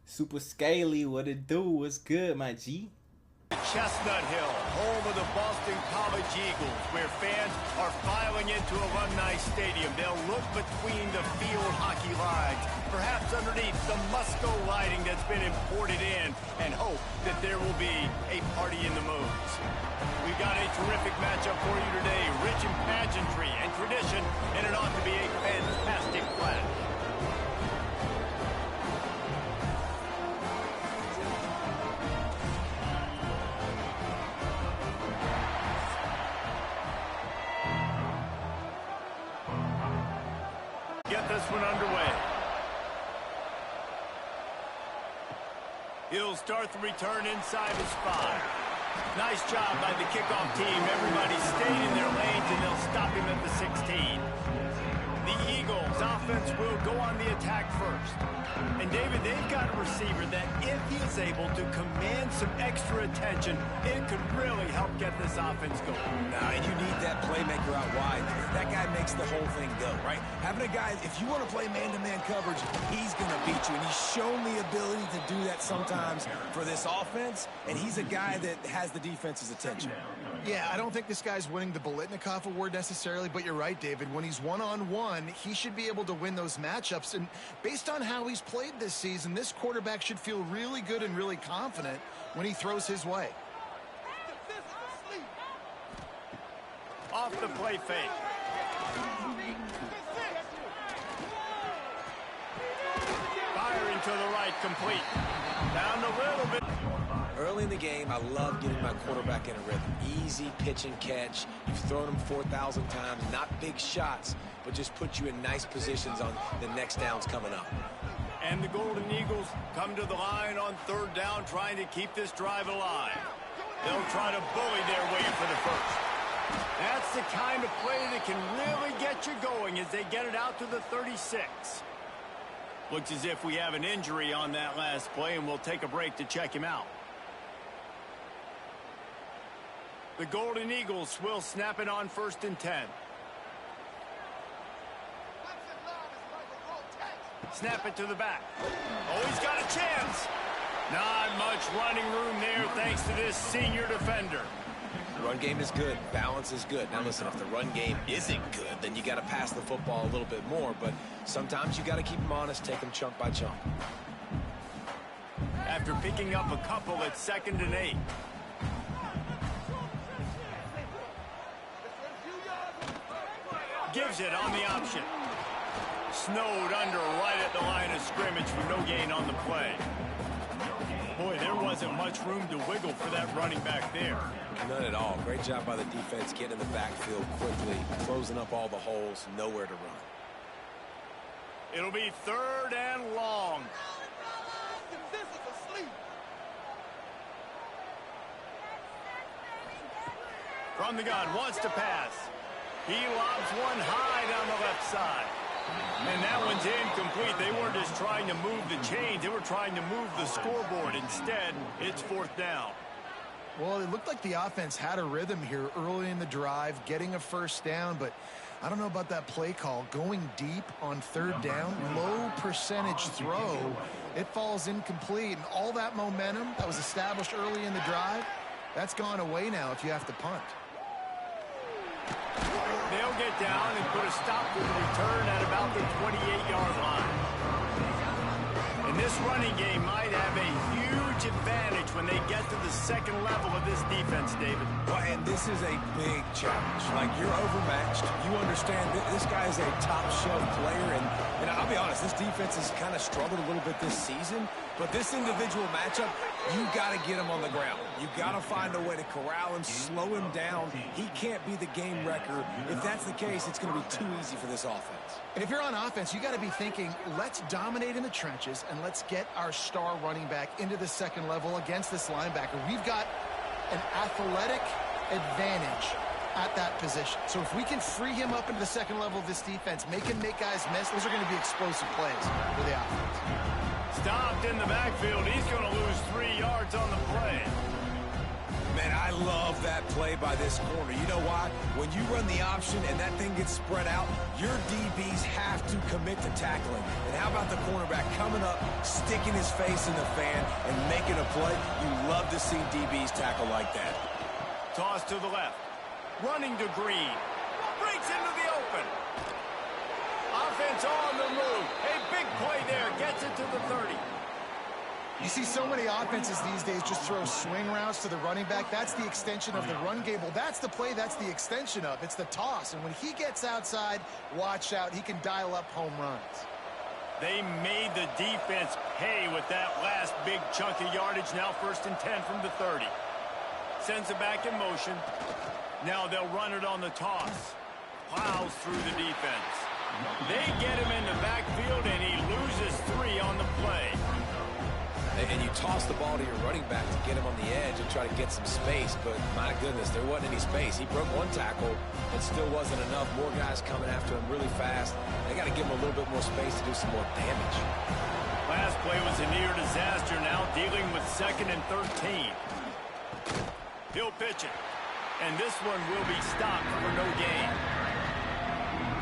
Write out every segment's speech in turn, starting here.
Super Scaly, what it do? What's good, my G? Chestnut Hill, home of the Boston College Eagles, where fans are filing into Alumni Stadium. They'll look between the field hockey lines, perhaps underneath the Musco lighting that's been imported in, and hope that there will be a party in the moons. We've got a terrific matchup for you today, rich in pageantry and tradition, and it ought to be a fantastic clash. Get this one underway. He'll start the return inside his 5. Nice job by the kickoff team. Everybody stayed in their lanes, and they'll stop him at the 16. The Eagles offense will go on the attack first. And David, they've got a receiver that if he is able to command some extra attention, it could really help get this offense going. Nah, and you need that playmaker out wide. That guy makes the whole thing go, right? Having a guy, if you want to play man-to-man coverage, he's going to beat you. And he's shown the ability to do that sometimes for this offense. And he's a guy that has the defense's attention. Yeah, I don't think this guy's winning the Bolitnikov award necessarily, but you're right, David. When he's one-on-one, he should be able to win those matchups. And based on how he's played this season, this quarterback should feel really good and really confident when he throws his way. Off the play fake. Firing to the right, complete. Down a little bit. Early in the game, I love getting my quarterback in a rhythm. Easy pitch and catch. You've thrown him 4,000 times. Not big shots, but just put you in nice positions on the next downs coming up. And the Golden Eagles come to the line on 3rd down, trying to keep this drive alive. They'll try to bully their way for the first. That's the kind of play that can really get you going as they get it out to the 36. Looks as if we have an injury on that last play, and we'll take a break to check him out. The Golden Eagles will snap it on 1st and 10. Snap it to the back. Oh, he's got a chance. Not much running room there thanks to this senior defender. The run game is good. Balance is good. Now listen, if the run game isn't good, then you got to pass the football a little bit more. But sometimes you got to keep them honest, take them chunk by chunk. After picking up a couple at 2nd and 8. Gives it on the option. Snowed under right at the line of scrimmage for no gain on the play. Boy, there wasn't much room to wiggle for that running back there. None at all. Great job by the defense getting in the backfield quickly, closing up all the holes, nowhere to run. It'll be 3rd and long. From the gun, wants to pass. He lobs one high down the left side. And that one's incomplete. They weren't just trying to move the chains. They were trying to move the scoreboard. Instead, it's 4th down. Well, it looked like the offense had a rhythm here early in the drive, getting a 1st down, but I don't know about that play call. Going deep on 3rd down, low percentage throw, it falls incomplete. And all that momentum that was established early in the drive, that's gone away now if you have to punt. They'll get down and put a stop to the return at about the 28-yard line. And this running game might have a huge advantage when they get to the 2nd level of this defense, David. Well, and this is a big challenge. Like, you're overmatched. You understand that this guy is a top-shelf player. And I'll be honest, this defense has kind of struggled a little bit this season. But this individual matchup, you got to get him on the ground. You got to find a way to corral him, slow him down. He can't be the game wrecker. If that's the case, it's going to be too easy for this offense. And if you're on offense, you got to be thinking, let's dominate in the trenches and let's get our star running back into the 2nd level against this linebacker. We've got an athletic advantage at that position. So if we can free him up into the 2nd level of this defense, make him make guys miss, those are going to be explosive plays for the offense. Stopped in the backfield. He's going to lose 3 yards on the play. Man, I love that play by this corner. You know why? When you run the option and that thing gets spread out, your DBs have to commit to tackling. And how about the cornerback coming up, sticking his face in the fan, and making a play? You love to see DBs tackle like that. Toss to the left. Running to Green. Breaks into the open. Offense on the move. A big play there. Gets it to the 30. You see so many offenses these days just throw swing routes to the running back. That's the extension of the run game. Well, that's the play that's the extension of. It's the toss. And when he gets outside, watch out. He can dial up home runs. They made the defense pay with that last big chunk of yardage. Now 1st and 10 from the 30. Sends it back in motion. Now they'll run it on the toss. Plows through the defense. They get him in the backfield, and he loses 3 on the play. And you toss the ball to your running back to get him on the edge and try to get some space, but my goodness, there wasn't any space. He broke 1 tackle, but still wasn't enough. More guys coming after him really fast. They got to give him a little bit more space to do some more damage. Last play was a near disaster. Now dealing with 2nd and 13. He'll pitch it, and this one will be stopped for no gain.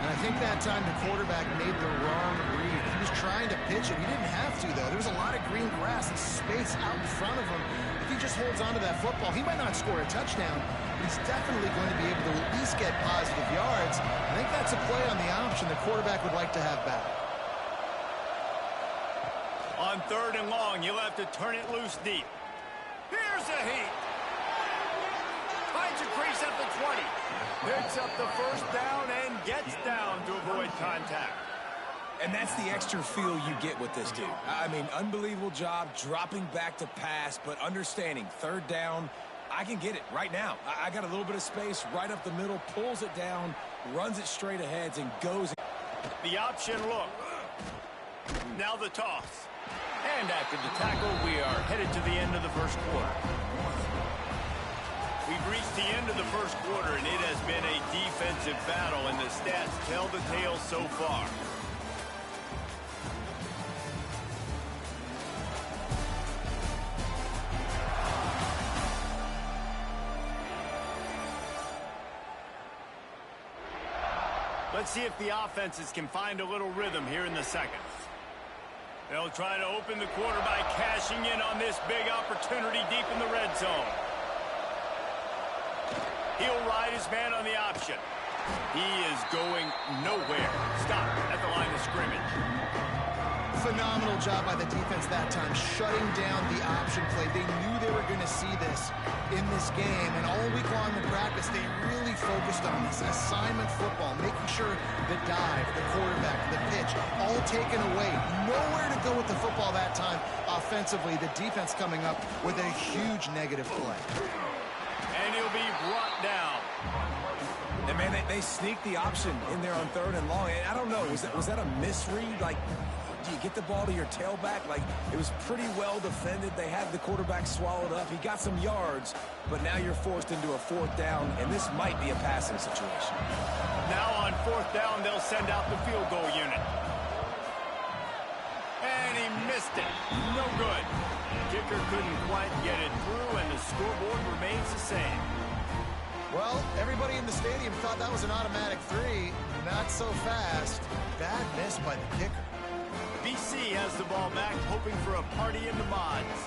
And I think that time the quarterback made the wrong read. He was trying to pitch it. He didn't have to, though. There was a lot of green grass and space out in front of him. If he just holds on to that football, he might not score a touchdown, but he's definitely going to be able to at least get positive yards. I think that's a play on the option the quarterback would like to have back. On 3rd and long, you'll have to turn it loose deep. Here's a heat. Finds a crease at the 20. Picks up the 1st down and gets down to avoid contact. And that's the extra feel you get with this dude. I mean, unbelievable job dropping back to pass, but understanding 3rd down, I can get it right now. I got a little bit of space right up the middle, pulls it down, runs it straight ahead, and goes. The option look. Now the toss. And after the tackle, we are headed to the end of the 1st quarter. We've reached the end of the 1st quarter, and it has been a defensive battle, and the stats tell the tale so far. Let's see if the offenses can find a little rhythm here in the 2nd. They'll try to open the quarter by cashing in on this big opportunity deep in the red zone. He'll ride his man on the option. He is going nowhere. Stop at the line of scrimmage. Phenomenal job by the defense that time, shutting down the option play. They knew they were going to see this in this game, and all week long in practice, they really focused on this assignment football, making sure the dive, the quarterback, the pitch, all taken away. Nowhere to go with the football that time offensively. The defense coming up with a huge negative play. And he'll be brought down. And, man, they sneaked the option in there on 3rd and long. And I don't know, was that a misread? Like, do you get the ball to your tailback? Like, it was pretty well defended. They had the quarterback swallowed up. He got some yards, but now you're forced into a 4th down, and this might be a passing situation. Now on 4th down, they'll send out the field goal unit. And he missed it. No good. Kicker couldn't quite get it through, and the scoreboard remains the same. Well, everybody in the stadium thought that was an automatic 3. Not so fast. Bad miss by the kicker. BC has the ball back, hoping for a party in the mods.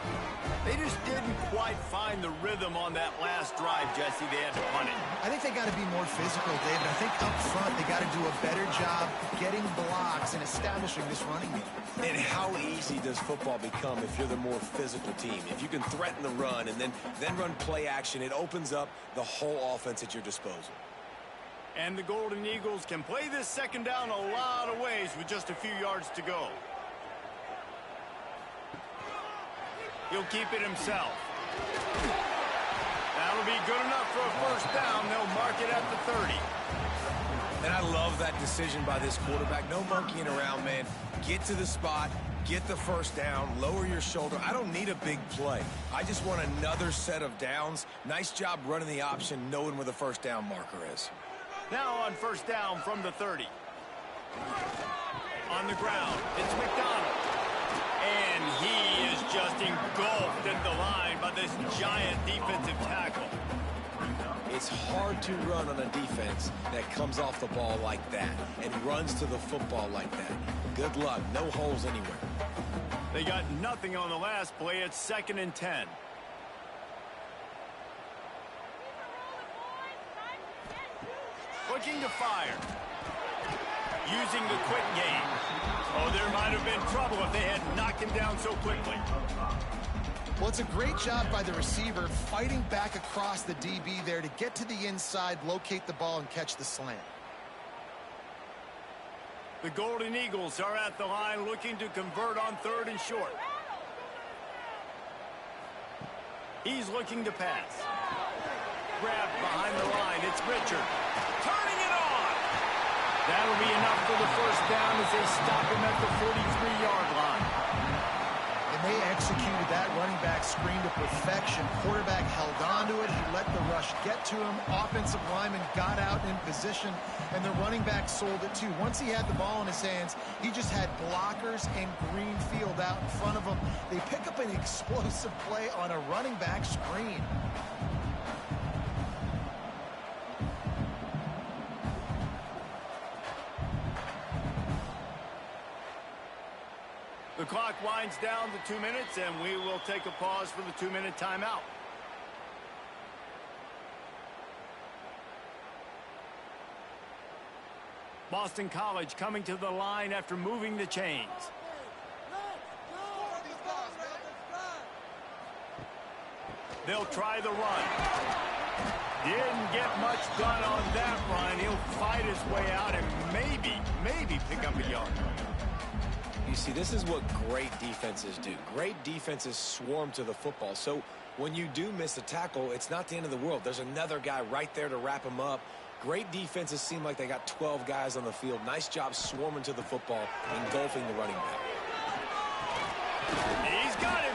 They just didn't quite find the rhythm on that last drive, Jesse. They had to punt it. I think they got to be more physical, David. I think up front they got to do a better job getting blocks and establishing this running game. And how easy does football become if you're the more physical team? If you can threaten the run and then run play action, it opens up the whole offense at your disposal. And the Golden Eagles can play this 2nd down a lot of ways with just a few yards to go. He'll keep it himself. That'll be good enough for a 1st down. They'll mark it at the 30. And I love that decision by this quarterback. No monkeying around, man. Get to the spot, get the 1st down, lower your shoulder. I don't need a big play. I just want another set of downs. Nice job running the option, knowing where the 1st down marker is. Now on 1st down from the 30. On the ground, it's McDonald. And he is just engulfed in the line by this giant defensive tackle. It's hard to run on a defense that comes off the ball like that and runs to the football like that. Good luck. No holes anywhere. They got nothing on the last play. It's 2nd and 10. Looking to fire. Using the quick game. Oh, there might have been trouble if they had knocked him down so quickly. Well, it's a great job by the receiver fighting back across the DB there to get to the inside, locate the ball, and catch the slant. The Golden Eagles are at the line looking to convert on 3rd and short. He's looking to pass. Grabbed behind the line. It's Richard. Turning it on. That'll be enough for the first down as they stop him at the 43-yard line. And they executed that running back screen to perfection. Quarterback held on to it. He let the rush get to him. Offensive lineman got out in position, and the running back sold it too. Once he had the ball in his hands, he just had blockers and green field out in front of him. They pick up an explosive play on a running back screen. The clock winds down to 2 minutes, and we will take a pause for the 2-minute timeout. Boston College coming to the line after moving the chains. They'll try the run. Didn't get much done on that run. He'll fight his way out and maybe pick up a yard. You see, this is what great defenses do. Great defenses swarm to the football. So when you do miss a tackle, it's not the end of the world. There's another guy right there to wrap him up. Great defenses seem like they got 12 guys on the field. Nice job swarming to the football, engulfing the running back. He's got him.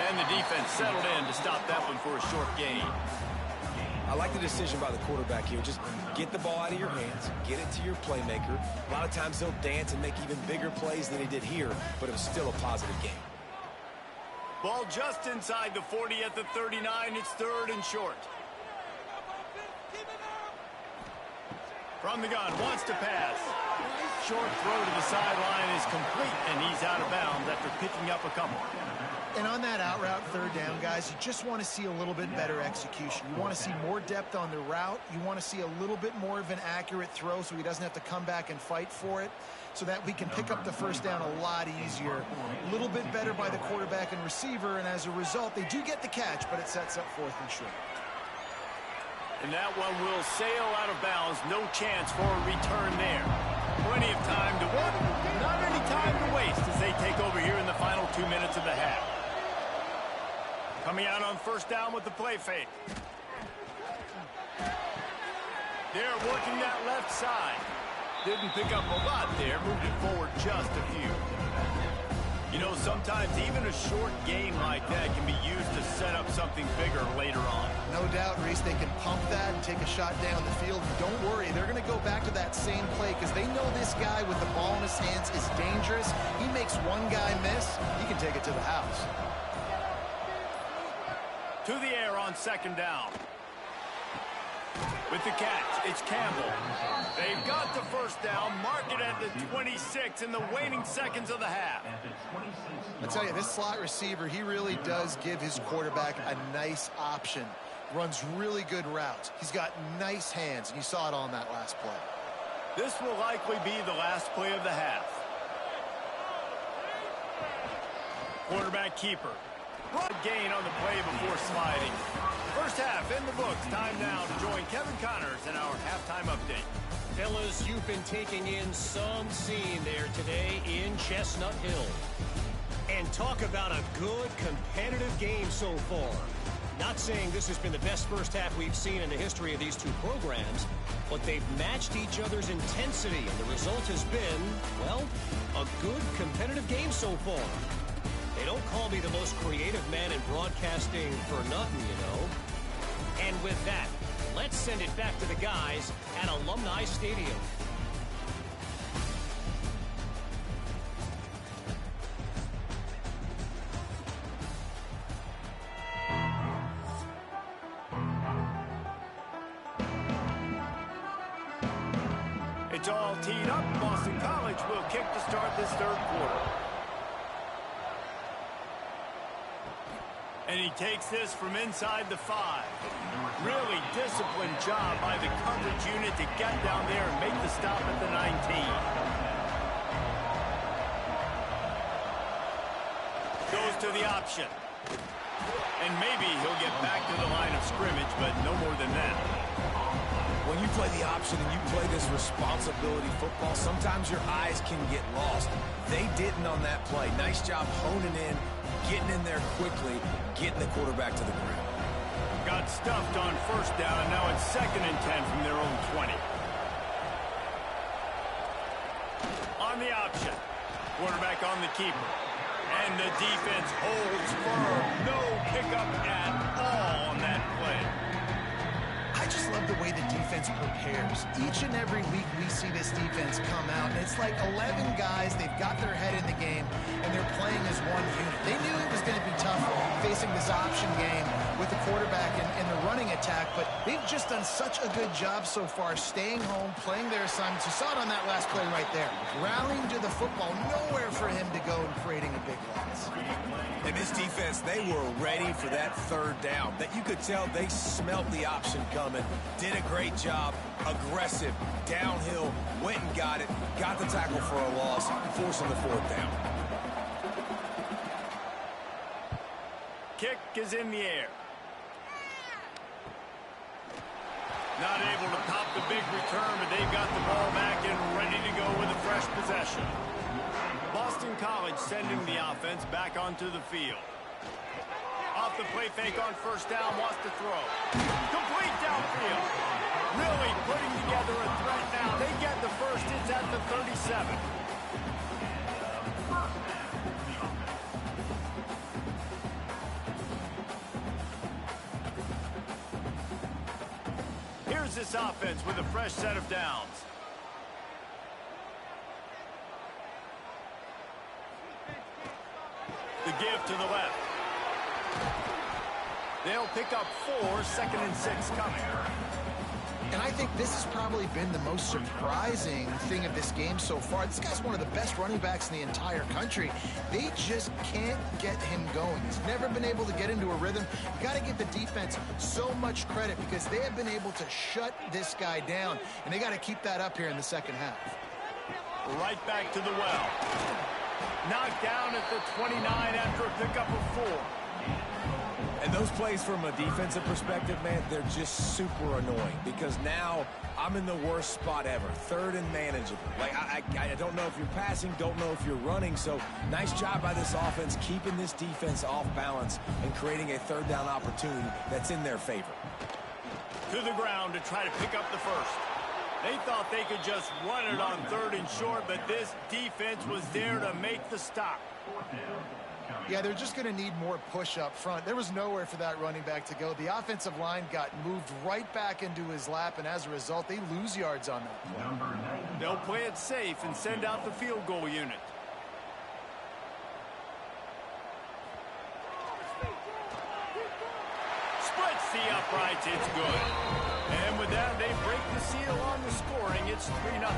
And the defense settled in to stop that one for a short gain. I like the decision by the quarterback here. Just get the ball out of your hands, get it to your playmaker. A lot of times they'll dance and make even bigger plays than he did here, but it was still a positive game. Ball just inside the 40 at the 39. It's 3rd and short. From the gun, wants to pass. Short throw to the sideline is complete, and he's out of bounds after picking up a couple. And on that out route 3rd down, guys, you just want to see a little bit better execution. You want to see more depth on the route. You want to see a little bit more of an accurate throw so he doesn't have to come back and fight for it, so that we can pick up the first down a lot easier. A little bit better by the quarterback and receiver, and as a result, they do get the catch, but it sets up 4th and short. And that one will sail out of bounds. No chance for a return there. Plenty of time to work. Not any time to waste as they take over here in the final 2 minutes of the half. Coming out on 1st down with the play fake. They're working that left side. Didn't pick up a lot there. Moved it forward just a few. You know, sometimes even a short game like that can be used to set up something bigger later on. No doubt, Reese, they can pump that and take a shot down the field. Don't worry, they're going to go back to that same play because they know this guy with the ball in his hands is dangerous. He makes one guy miss, he can take it to the house. To the air on 2nd down. With the catch, it's Campbell. They've got the first down, mark it at the 26 in the waning seconds of the half. I tell you, this slot receiver, he really does give his quarterback a nice option. Runs really good routes. He's got nice hands, and you saw it on that last play. This will likely be the last play of the half. Quarterback keeper. Broad gain on the play before sliding. First half in the books. Time now to join Kevin Connors in our halftime update. Fellas, you've been taking in some scene there today in Chestnut Hill. And talk about a good competitive game so far. Not saying this has been the best first half we've seen in the history of these two programs, but they've matched each other's intensity, and the result has been, well, a good competitive game so far. They don't call me the most creative man in broadcasting for nothing, you know. And with that, let's send it back to the guys at Alumni Stadium. It's all teed up. Boston College will kick to start this third quarter. And he takes this from inside the 5. Really disciplined job by the coverage unit to get down there and make the stop at the 19. Goes to the option. And maybe he'll get back to the line of scrimmage, but no more than that. When you play the option and you play this responsibility football, sometimes your eyes can get lost. They didn't on that play. Nice job honing in, getting in there quickly, getting the quarterback to the ground. Got stuffed on first down. Now it's 2nd and 10 from their own 20. On the option. Quarterback on the keeper. And the defense holds firm. No pickup at all on that play. I just love the way the defense prepares. Each and every week we see this defense come out, and it's like 11 guys, they've got their head in the game, and they're playing as one unit. They knew it was going to be tough facing this option game with the quarterback and the running attack, but they've just done such a good job so far staying home, playing their assignments. You saw it on that last play right there. Rallying to the football, nowhere for him to go and creating a big loss. And this defense, they were ready for that third down. That you could tell they smelt the option coming. Did a great job. Aggressive. Downhill. Went and got it. Got the tackle for a loss. Forcing the 4th down. Kick is in the air. Not able to pop the big return, but they've got the ball back and ready to go with a fresh possession. Boston College sending the offense back onto the field. Off the play fake on first down, wants to throw. Complete downfield. Really putting together a threat now. They get the first. It's at the 37. Here's this offense with a fresh set of downs. The give to the left. They'll pick up 4, 2nd and 6 coming. And I think this has probably been the most surprising thing of this game so far. This guy's one of the best running backs in the entire country. They just can't get him going. He's never been able to get into a rhythm. You got to give the defense so much credit because they have been able to shut this guy down, and they got to keep that up here in the second half. Right back to the well. Knocked down at the 29 after a pickup of 4. And those plays from a defensive perspective, man, they're just super annoying because now I'm in the worst spot ever. 3rd and manageable. Like, I don't know if you're passing, don't know if you're running. So nice job by this offense keeping this defense off balance and creating a 3rd down opportunity that's in their favor. To the ground to try to pick up the first. They thought they could just run it on 3rd and short, but this defense was there to make the stop. Yeah, they're just going to need more push up front. There was nowhere for that running back to go. The offensive line got moved right back into his lap, and as a result, they lose yards on that play. They'll play it safe and send out the field goal unit. Splits the uprights. It's good. And with that, they break the seal on the scoring. It's 3-0.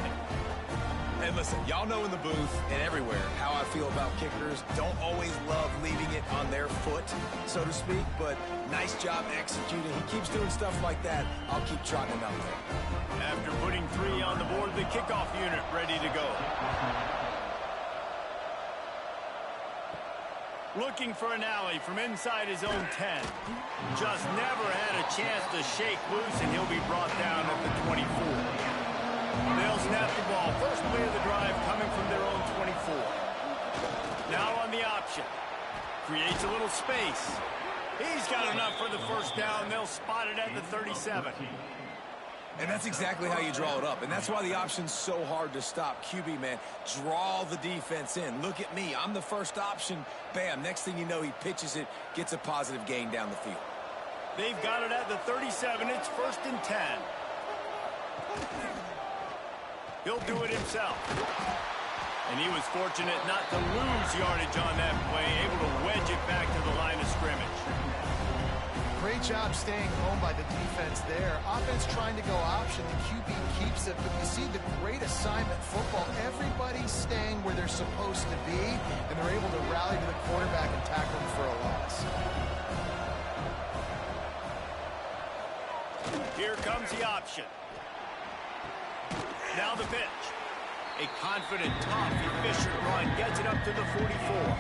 And listen, y'all know in the booth and everywhere how I feel about kickers. Don't always love leaving it on their foot, so to speak, but nice job executing. He keeps doing stuff like that. I'll keep trotting him out there. After putting 3 on the board, the kickoff unit ready to go. Looking for an alley from inside his own 10. Just never had a chance to shake loose, and he'll be brought down at the 24. They'll snap the ball. First play of the drive coming from their own 24. Now on the option. Creates a little space. He's got enough for the first down. They'll spot it at the 37. And that's exactly how you draw it up. And that's why the option's so hard to stop. QB, man, draw the defense in. Look at me. I'm the first option. Bam. Next thing you know, he pitches it, gets a positive gain down the field. They've got it at the 37. It's 1st and 10. He'll do it himself. And he was fortunate not to lose yardage on that play, able to wedge it back to the line of scrimmage. Great job staying home by the defense there. Offense trying to go option. The QB keeps it, but you see the great assignment football. Everybody's staying where they're supposed to be, and they're able to rally to the quarterback and tackle him for a loss. Here comes the option. Now the pitch. A confident, tough, efficient run gets it up to the 44.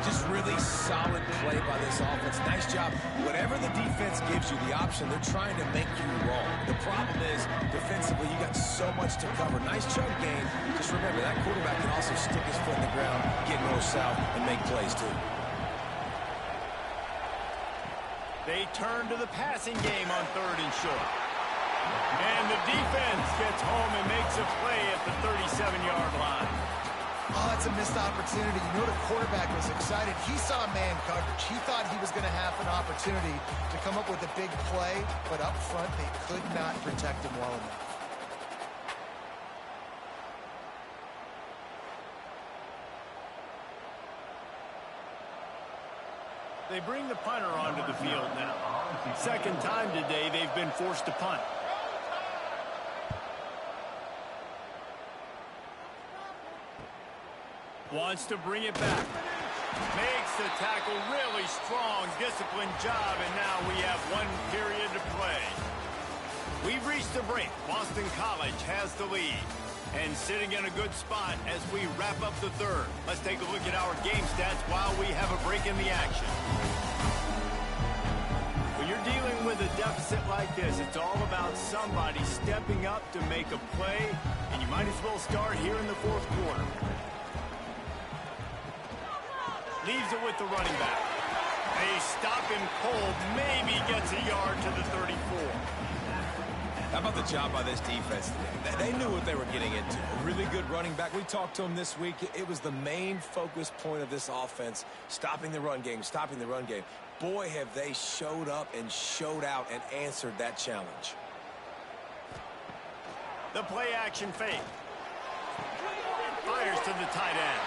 Just really solid play by this offense. Nice job. Whatever the defense gives you, the option, they're trying to make you wrong. The problem is, defensively, you got so much to cover. Nice chunk gain. Just remember, that quarterback can also stick his foot in the ground, get north-south, and make plays, too. They turn to the passing game on 3rd and short. And the defense gets home and makes a play at the 37-yard line. Oh, that's a missed opportunity. You know the quarterback was excited. He saw man coverage. He thought he was going to have an opportunity to come up with a big play, but up front they could not protect him well enough. They bring the punter onto the field now. Second time today they've been forced to punt. Wants to bring it back. Makes the tackle, really strong, disciplined job, and now we have 1 period to play. We've reached the break. Boston College has the lead. And sitting in a good spot as we wrap up the 3rd. Let's take a look at our game stats while we have a break in the action. When you're dealing with a deficit like this, it's all about somebody stepping up to make a play, and you might as well start here in the 4th quarter. Leaves it with the running back. They stop him cold, maybe gets a yard to the 34. How about the job by this defense today? They knew what they were getting into. A really good running back. We talked to him this week. It was the main focus point of this offense, stopping the run game, stopping the run game. Boy, have they showed up and showed out and answered that challenge. The play action fake. Fires to the tight end.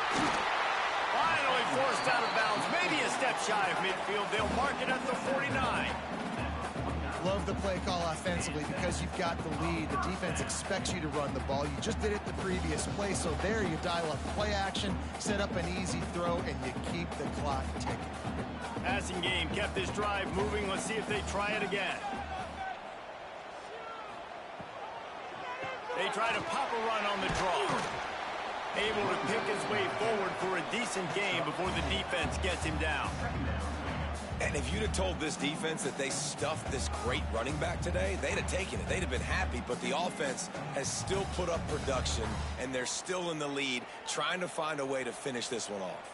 Finally forced out of bounds. Maybe a step shy of midfield. They'll mark it at the 49. Love the play call offensively because you've got the lead. The defense expects you to run the ball. You just did it the previous play, so there you dial up play action, set up an easy throw, and you keep the clock ticking. Passing game kept this drive moving. Let's see if they try it again. They try to pop a run on the draw. Able to pick his way forward for a decent game before the defense gets him down. And if you'd have told this defense that they stuffed this great running back today, they'd have taken it. They'd have been happy, but the offense has still put up production, and they're still in the lead, trying to find a way to finish this one off.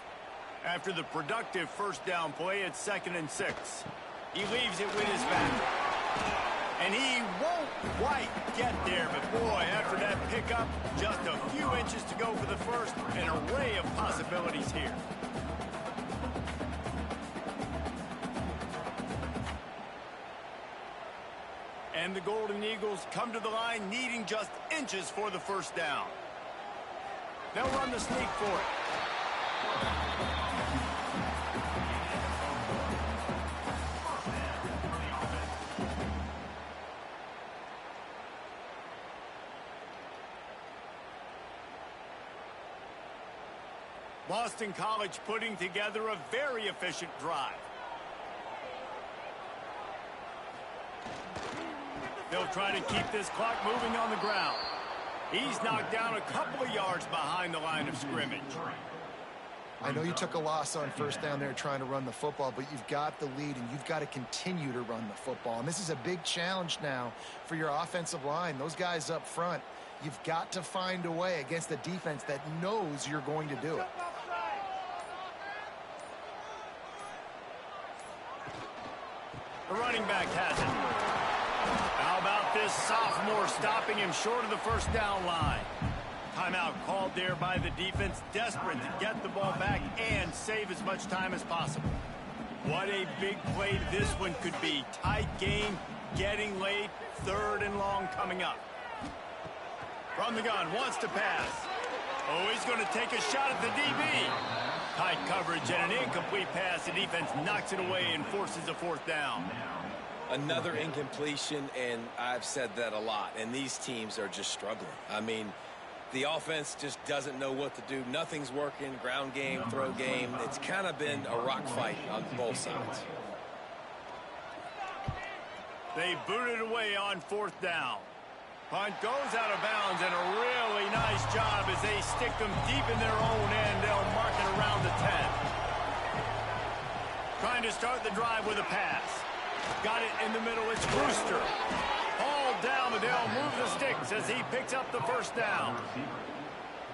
After the productive first down play, it's 2nd and 6. He leaves it with his back. And he won't quite get there, but boy, after that pickup, just a few inches to go for the first, an array of possibilities here. And the Golden Eagles come to the line needing just inches for the first down. They'll run the sneak for it. Boston College putting together a very efficient drive. They'll try to keep this clock moving on the ground. He's knocked down a couple of yards behind the line of scrimmage. I know you took a loss on first down there trying to run the football, but you've got the lead, and you've got to continue to run the football. And this is a big challenge now for your offensive line. Those guys up front, you've got to find a way against a defense that knows you're going to do it. The running back has it. How about this sophomore stopping him short of the first down line? Timeout called there by the defense, desperate to get the ball back and save as much time as possible. What a big play this one could be. Tight game, getting late, 3rd and long coming up. From the gun, wants to pass. Oh, he's going to take a shot at the DB. Tight coverage and an incomplete pass. The defense knocks it away and forces a fourth down. Another incompletion, and I've said that a lot, and these teams are just struggling. I mean, the offense just doesn't know what to do. Nothing's working. Ground game, throw game. It's kind of been a rock fight on both sides. They boot it away on fourth down. Punt goes out of bounds, and a really nice job as they stick them deep in their own end. They'll mark it around the 10. Trying to start the drive with a pass. Got it in the middle. It's Brewster. Hauled down, but they'll move the sticks as he picks up the first down.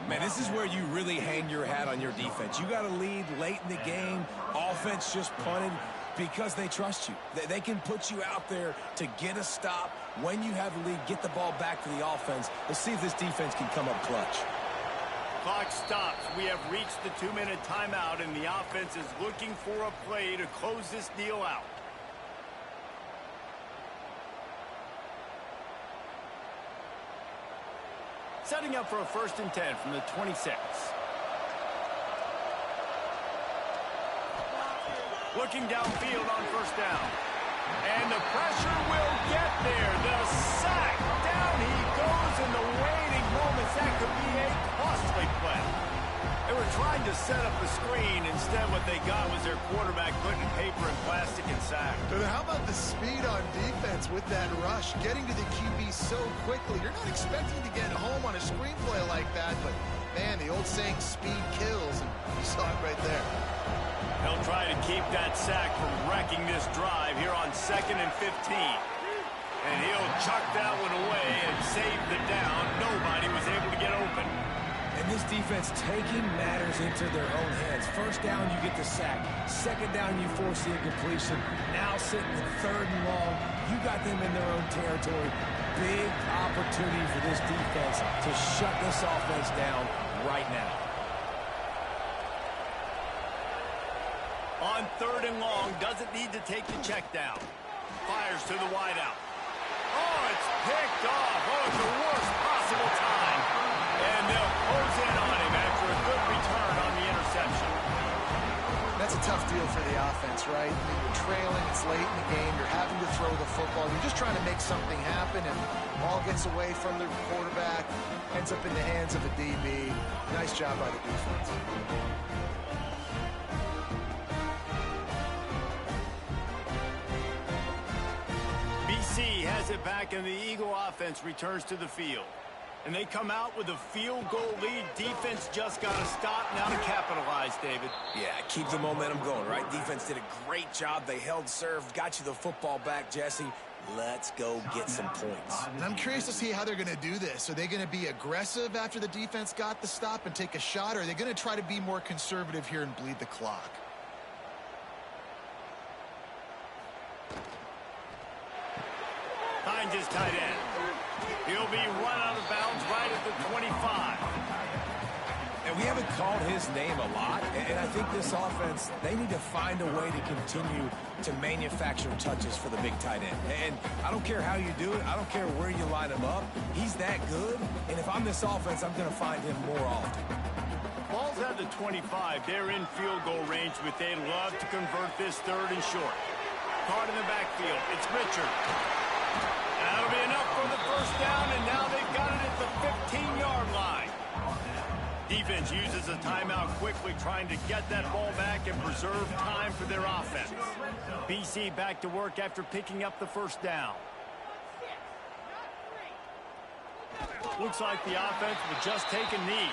Man, this is where you really hang your hat on your defense. You got to lead late in the game. Offense just punted because they trust you. They can put you out there to get a stop. When you have the lead, get the ball back to the offense. Let's see if this defense can come up clutch. Clock stops. We have reached the 2-minute timeout, and the offense is looking for a play to close this deal out. Setting up for a 1st and 10 from the 26. Looking downfield on first down. And the pressure will get there. The sack. Down he goes in the waiting moments. That could be a costly play. They were trying to set up a screen. Instead, what they got was their quarterback putting paper and plastic and sack. But how about the speed on defense with that rush? Getting to the QB so quickly. You're not expecting to get home on a screenplay like that, but, man, the old saying, speed kills, and you saw it right there. They'll try to keep that sack from wrecking this drive here on 2nd and 15. And he'll chuck that one away and save the down. Nobody was able to get open. And this defense taking matters into their own hands. First down, you get the sack. Second down, you force the incompletion. Now sitting in 3rd and long, you got them in their own territory. Big opportunity for this defense to shut this offense down right now. On 3rd and long, doesn't need to take the check down. Fires to the wideout. Oh, it's picked off. Oh, it's the worst possible time. And they'll close in on him after a good return on the interception. That's a tough deal for the offense, right? I mean, you're trailing, it's late in the game, you're having to throw the football, you're just trying to make something happen, and the ball gets away from the quarterback, ends up in the hands of a DB. Nice job by the defense. BC has it back, and the Eagle offense returns to the field. And they come out with a field goal lead. Defense just got to stop now to capitalize, David. Yeah, keep the momentum going, right? Defense did a great job. They held serve, got you the football back, Jesse. Let's go get some points. And I'm curious to see how they're going to do this. Are they going to be aggressive after the defense got the stop and take a shot, or are they going to try to be more conservative here and bleed the clock? Finds his tight end. He'll be run out of bounds right at the 25. And we haven't called his name a lot, and I think this offense, they need to find a way to continue to manufacture touches for the big tight end. And I don't care how you do it. I don't care where you line him up. He's that good, and if I'm this offense, I'm going to find him more often. Ball's at the 25. They're in field goal range, but they'd love to convert this 3rd and short. Caught in the backfield. It's Richard. That'll be enough for the first down, and now they've got it at the 15-yard line. Defense uses a timeout quickly, trying to get that ball back and preserve time for their offense. BC back to work after picking up the first down. Looks like the offense will just take a knee.